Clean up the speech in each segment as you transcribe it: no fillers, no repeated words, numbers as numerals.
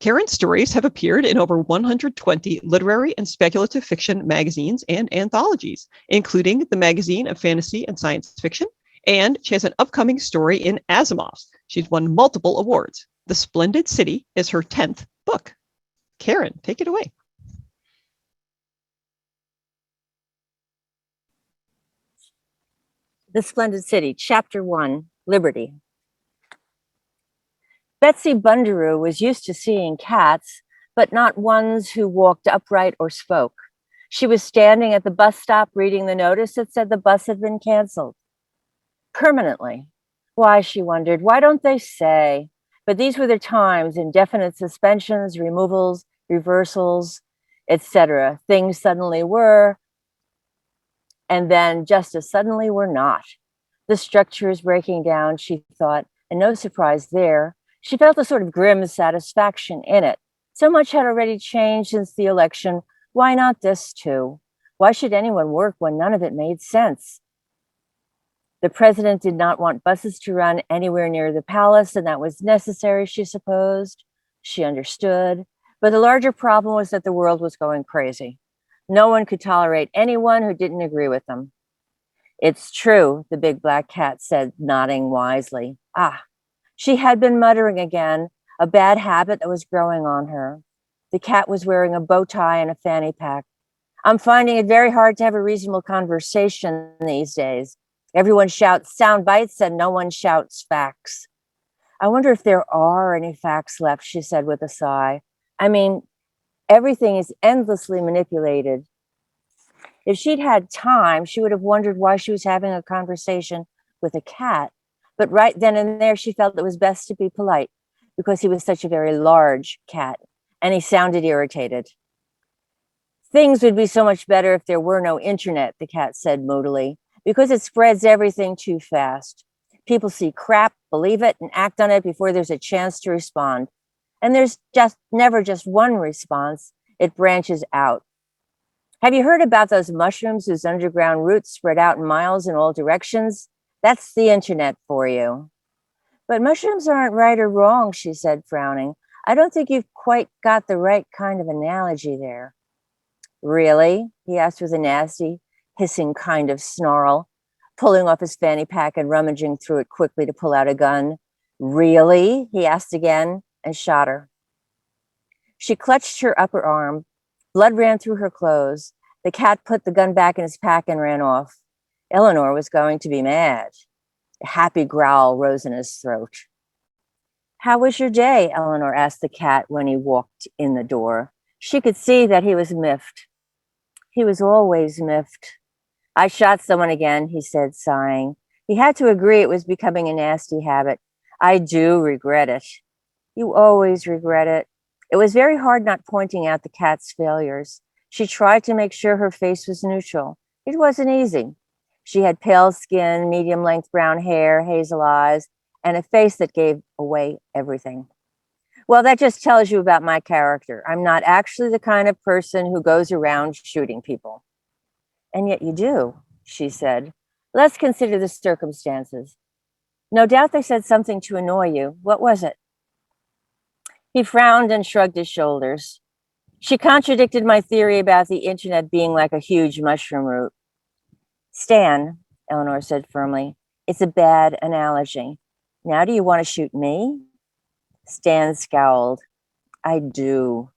Karen's stories have appeared in over 120 literary and speculative fiction magazines and anthologies, including the Magazine of Fantasy and Science Fiction, and she has an upcoming story in Asimov's. She's won multiple awards. The Splendid City is her 10th book. Karen, take it away. The Splendid City, Chapter 1, Liberty. Betsy Bundaroo was used to seeing cats, but not ones who walked upright or spoke. She was standing at the bus stop reading the notice that said the bus had been canceled. Permanently. Why, she wondered, why don't they say? But these were the times, indefinite suspensions, removals, reversals, etc. Things suddenly were, and then just as suddenly were not. The structure is breaking down, she thought, and no surprise there. She felt a sort of grim satisfaction in it. So much had already changed since the election. Why not this too? Why should anyone work when none of it made sense? The president did not want buses to run anywhere near the palace, and that was necessary, she supposed. She understood. But the larger problem was that the world was going crazy. No one could tolerate anyone who didn't agree with them. It's true, the big black cat said, nodding wisely. Ah, she had been muttering again, a bad habit that was growing on her. The cat was wearing a bow tie and a fanny pack. I'm finding it very hard to have a reasonable conversation these days. Everyone shouts sound bites and no one shouts facts. I wonder if there are any facts left, she said with a sigh. I mean, everything is endlessly manipulated. If she'd had time, she would have wondered why she was having a conversation with a cat. But right then and there, she felt it was best to be polite because he was such a very large cat and he sounded irritated. Things would be so much better if there were no internet, the cat said moodily, because it spreads everything too fast. People see crap, believe it, and act on it before there's a chance to respond. And there's just never just one response. It branches out. Have you heard about those mushrooms whose underground roots spread out miles in all directions? That's the internet for you. But mushrooms aren't right or wrong, she said, frowning. I don't think you've quite got the right kind of analogy there. Really? He asked with a nasty, hissing kind of snarl, pulling off his fanny pack and rummaging through it quickly to pull out a gun. Really? He asked again and shot her. She clutched her upper arm. Blood ran through her clothes. The cat put the gun back in his pack and ran off. Eleanor was going to be mad. A happy growl rose in his throat. How was your day? Eleanor asked the cat when he walked in the door. She could see that he was miffed. He was always miffed. I shot someone again, he said, sighing. He had to agree it was becoming a nasty habit. I do regret it. You always regret it. It was very hard not pointing out the cat's failures. She tried to make sure her face was neutral. It wasn't easy. She had pale skin, medium-length brown hair, hazel eyes, and a face that gave away everything. Well, that just tells you about my character. I'm not actually the kind of person who goes around shooting people. And yet you do, she said. Let's consider the circumstances. No doubt they said something to annoy you. What was it? He frowned and shrugged his shoulders. She contradicted my theory about the internet being like a huge mushroom root. Stan, Eleanor said firmly, it's a bad analogy. Now do you want to shoot me? Stan scowled. I do.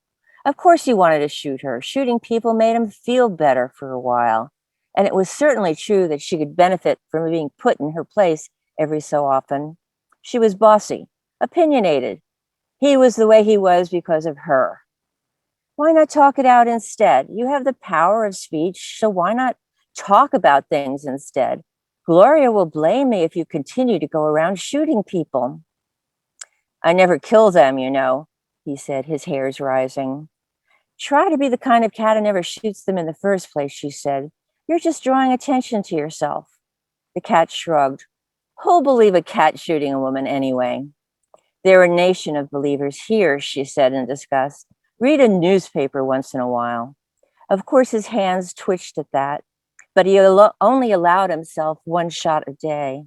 Of course he wanted to shoot her. Shooting people made him feel better for a while. And it was certainly true that she could benefit from being put in her place every so often. She was bossy, opinionated. He was the way he was because of her. Why not talk it out instead? You have the power of speech, so why not talk about things instead? Gloria will blame me if you continue to go around shooting people. I never kill them, you know, he said, his hairs rising. Try to be the kind of cat who never shoots them in the first place, she said. You're just drawing attention to yourself. The cat shrugged. Who'll believe a cat shooting a woman anyway? They're a nation of believers here, she said in disgust. Read a newspaper once in a while. Of course, his hands twitched at that, but he only allowed himself one shot a day.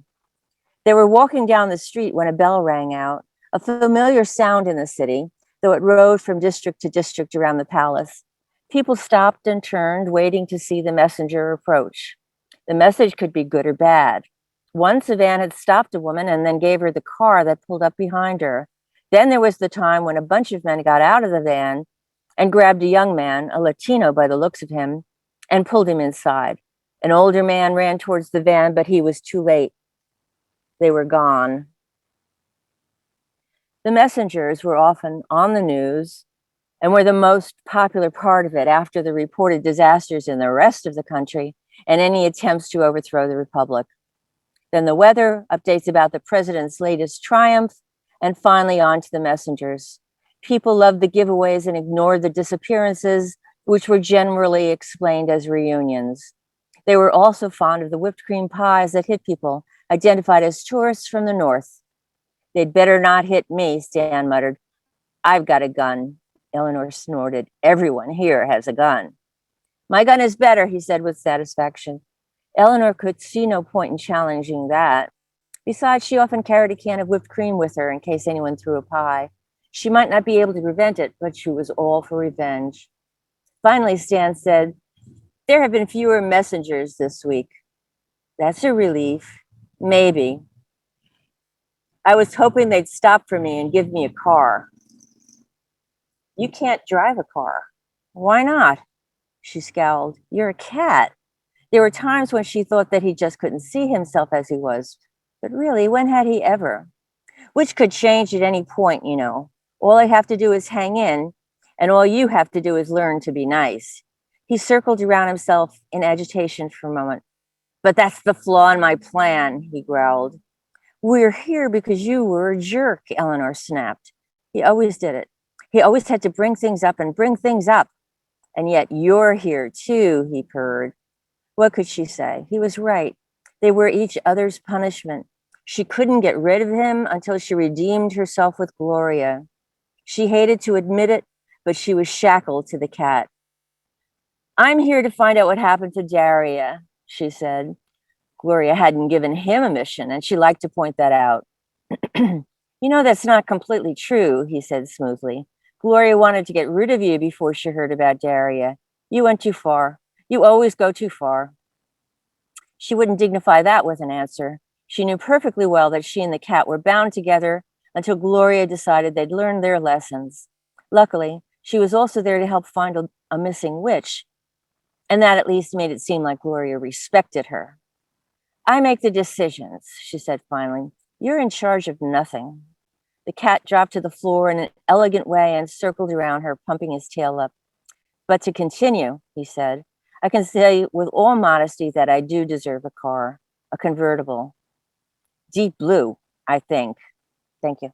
They were walking down the street when a bell rang out, a familiar sound in the city, though it rode from district to district around the palace. People stopped and turned, waiting to see the messenger approach. The message could be good or bad. Once a van had stopped a woman and then gave her the car that pulled up behind her. Then there was the time when a bunch of men got out of the van and grabbed a young man, a Latino by the looks of him, and pulled him inside. An older man ran towards the van, but he was too late. They were gone. The messengers were often on the news and were the most popular part of it after the reported disasters in the rest of the country and any attempts to overthrow the republic. Then the weather, updates about the president's latest triumph, and finally on to the messengers. People loved the giveaways and ignored the disappearances, which were generally explained as reunions. They were also fond of the whipped cream pies that hit people identified as tourists from the north. They'd better not hit me, Stan muttered. I've got a gun. Eleanor snorted. Everyone here has a gun. My gun is better, he said with satisfaction. Eleanor could see no point in challenging that. Besides, she often carried a can of whipped cream with her in case anyone threw a pie. She might not be able to prevent it, but she was all for revenge. Finally, Stan said, there have been fewer messengers this week. That's a relief. Maybe. I was hoping they'd stop for me and give me a car. You can't drive a car. Why not? She scowled. You're a cat. There were times when she thought that he just couldn't see himself as he was. But really, when had he ever? Which could change at any point, you know. All I have to do is hang in, and all you have to do is learn to be nice. He circled around himself in agitation for a moment. But that's the flaw in my plan, he growled. We're here because you were a jerk, Eleanor snapped. He always did it. He always had to bring things up and bring things up. And yet you're here too, he purred. What could she say? He was right. They were each other's punishment. She couldn't get rid of him until she redeemed herself with Gloria. She hated to admit it, but she was shackled to the cat. I'm here to find out what happened to Daria, she said. Gloria hadn't given him a mission, and she liked to point that out. You know, that's not completely true, he said smoothly. Gloria wanted to get rid of you before she heard about Daria. You went too far. You always go too far. She wouldn't dignify that with an answer. She knew perfectly well that she and the cat were bound together until Gloria decided they'd learned their lessons. Luckily, she was also there to help find a missing witch, and that at least made it seem like Gloria respected her. I make the decisions, she said finally. You're in charge of nothing. The cat dropped to the floor in an elegant way and circled around her, pumping his tail up. But to continue, he said, I can say with all modesty that I do deserve a car, a convertible. Deep blue, I think. Thank you.